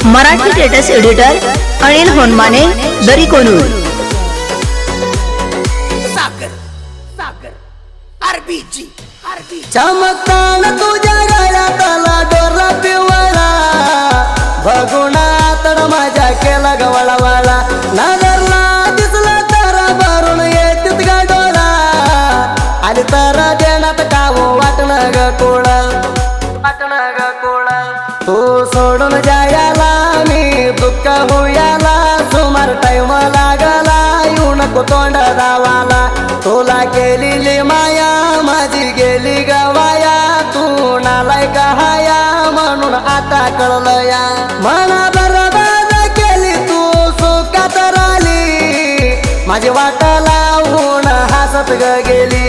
Marathi टेटस editor Anil Honmane दरी Konur. Sagar Sagar RBG चमकतान तुझ्या गळ्यातला डोरला पिवळा बघून तड माझ्या केला गवळावाळा नजरला दिसला तर भरून येतीत ग डोळा आली तर देण्यात कावू वाटणं ग कोळा तू सोडून जायला मी दुःख होयाला सुमार टाइम लागला येऊ नको तोंड दावाला तुला केलेली माया माझी गेली गवाया तू नालाय कहाया म्हणून आता कळलं या मना बरबाद केली तू सुखात राहिली माझी वाट लावून हसत ग गेली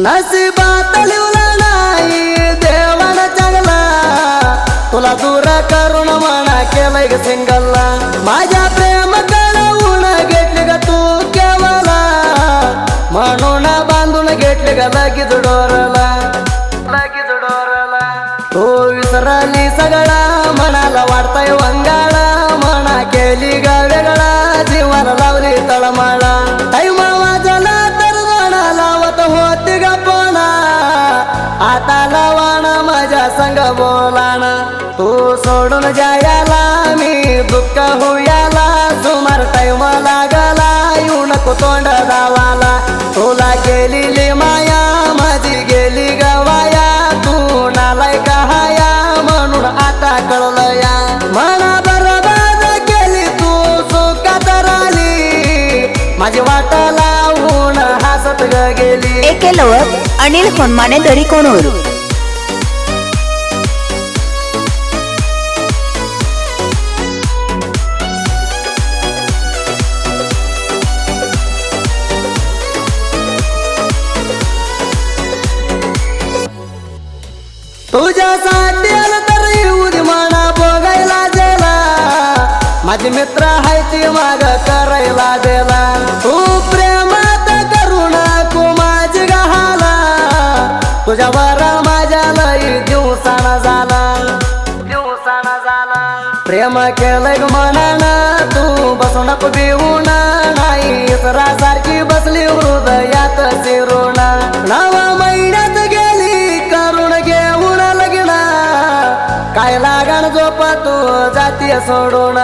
नसीबात लिवलं नाही देवानं चांगला तुला दूर करून म्हणा केलंय ग सिंगलला माझ्या प्रेम कळवून घेतले ग तू केवला म्हणून बांधून घेतले ग लगीच डोरला तू विसरली सगळा मनाला वाटतंय वंगाळा म्हणा केली ग वेगळा जीवाला लावली तळमाळा टाइमा वाजला तर म्हणा लावत होती ग पोणा आता लावाण माझ्या संग बोलाण तू सोडून जायला मी दुःख होयाला सुमार टाइम लागला येऊ नको तोंड दावाला तुला गेलेली माया माझी गेली गवाया तू नालाय कहाया म्हणून आता कळलं या मना बरबाद केली तू सुखात राहिली माझी वाट लावून हसत ग गेली। एके लवक अनिल होनमाने दरी कोनूर। तुझ्यासाठी आलं तर येऊ दे म्हणा बघायला गेला माझे मित्र आहे ती माग करायला देला तू प्रेमात करून तू माझी गहाला तुझ्यावर माझ्या लई दिवसाना झाला प्रेम केलंय ग मनानं तू बसू नको बिहून नाही सारखी बसली हृदयात शिरून 9 महिन्यात गेली करून घेऊन लगीना काय लागण झोप तू जातीय सोडून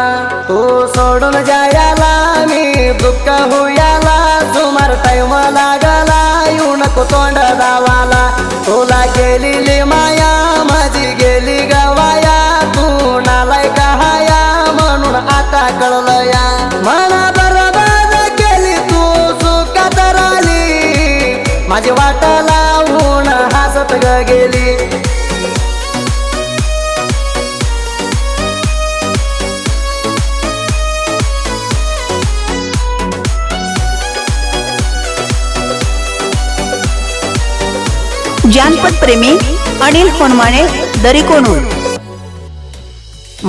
तू सोडून जायला मी दुःख होयाला सुमार टाइम लागला येऊ नको तोंड दावाला तुला गेलेली माया माझी गेली गवाया तू नालाय कहाया म्हणून आता कळलं या मना बरबाद केली तू सुखात राहिली माझी वाट लावून हसत ग गेली। जानपद प्रेमी अनिल होनमाने दरी कोनूर।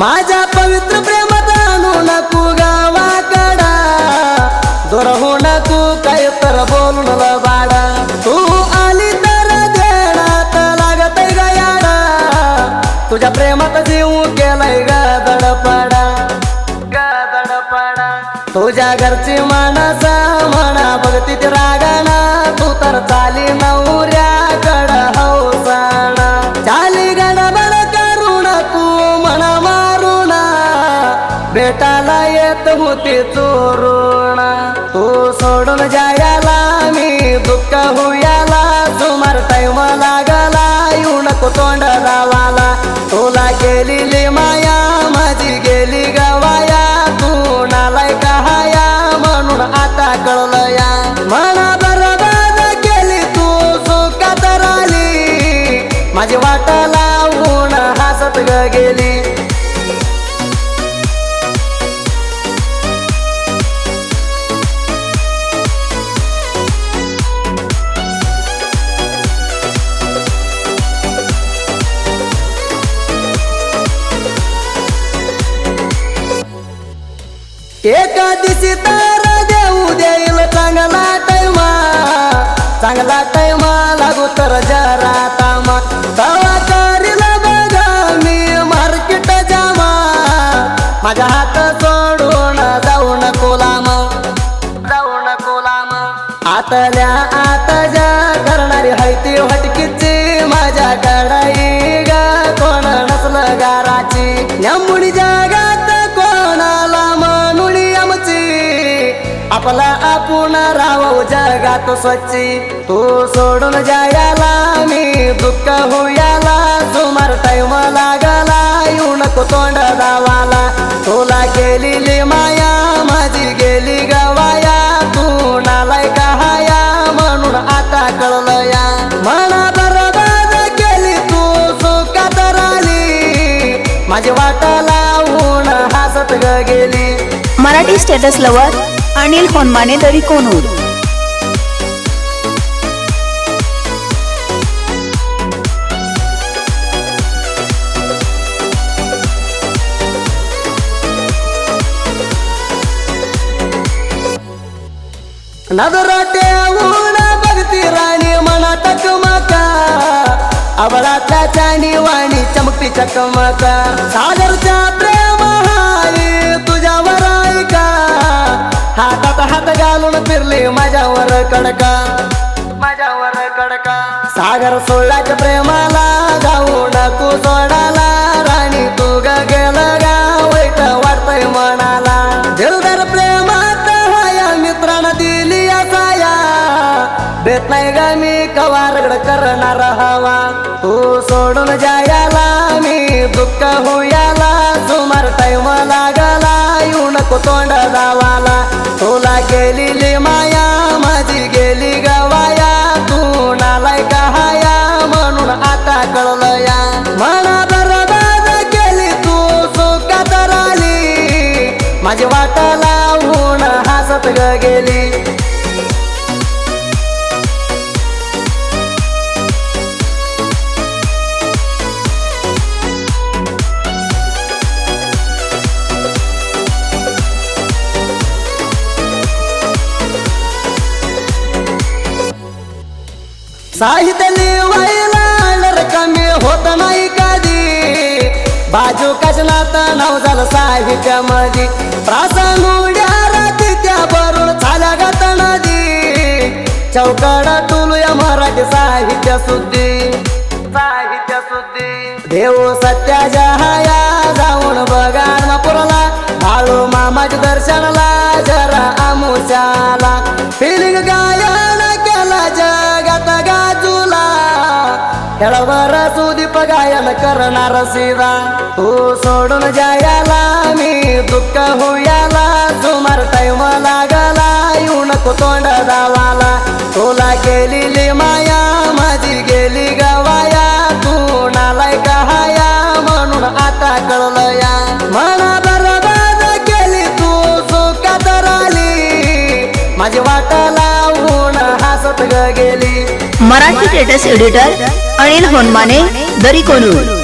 माझ्या पवित्र प्रेमात आणू नको गावाकडा दूर हो नको काय तर बोलून बाळा तू आली तर देण्यात लागत गयाडा तुझ्या प्रेमात जीव केलाय ग दडपडा तुझ्या घरची माणस म्हणा बघती ती रागाना तू तर चाली नवऱ्याकड हौसाना चाली गडबड करून तू म्हणा मारून भेटाला येत होती चोरून तू सोडून जायला मी दुःख होयाला सुमार टाइम लागला येऊ नको तोंड दावाला तुला गेलेली माया माझी गेली गवाया तू नालाय कहाया म्हणून आता कळलं या मना बरबाद केली तू सुखात राहिली माझी वाट लावून हसत ग गेली। एका दिवशी तर देऊ देईल चांगला टाइमा लागू तर जरा तामा तवा करील बघा मी मार्केट जामा माझ्या हात सोडून जाऊ नको लांब आतल्या आत जा करणारी हाय ती हटकीची माझ्या कडाई गा कोण नसलं गाराची यामुळी जगात कोणाला म्हणुळी आमची आपला आपण राहू जगात स्वच्छ तू सोडून जायला मी दुःख होयाला सुमार टाइम लागला येऊ नको तोंड दावाला तुला गेलेली माया माझी गेली गवाया तू नालाय कहाया म्हणून आता कळलं या मना बरबाद केली तू सुखात राहिली माझी वाट लावून हसत गेली. मराठी स्टेटस लवर अनिल होनमाने दरी कोनूर. नजर ठेवून बघती राणी मना टकमका आवळातल्या चानी वाणी चमकती चकमका सागरच्या प्रेम हाय तुझ्यावर ऐका हातात हात घालून फिरले माझ्यावर कडका सागर सोळाच्या प्रेमाला जाऊ नको सोडाला राणी तू गेलं गा वाईट वाटतंय मनाला दिलदार प्रेमात हाया मित्रांना दिली असाया भेट नाही गा मी कवा रगड करणार हवा तू सोडून जायला मी दुःख होयाला सुमार टाइम लागला येऊ नको तोंड दावाला तुला गेलेली माया माझी गेली गवाया तू नालाय कहाया म्हणून आता कळलं या मना बरबाद केली तू सुखात राहिली माझी वाट लावून हसत गेली. साहित्य लिवायला कमी होत नाही कधी बाजू कशनात नाव झालं साहित्यामध्ये प्रासानुड्या राती त्या बरून झाल्या गत नदी चौकडा टुलूया मराठी साहित्य शुद्धी देव सत्याच्या हाया जाऊन बघा पुरला बाळू मामाच्या दर्शनाला जरा आमुच्याला फिलिंग गायन केला जगात गाजूला खेळवर सुदीप गायन करणार सीधा तू सोडून जायला मी दुःख होयाला सुमार टाइम लागला येऊ नको तोंड दावाला तुला गेलेली माया माझी गेली गवाया तू नालाय कहाया म्हणून आता कळलं या मना बरबाद केली तू सुखात राहिली माझी वाट लावून हसत गेली. मराठी स्टेटस एडिटर अनिल होनमाने दरी कोनूर.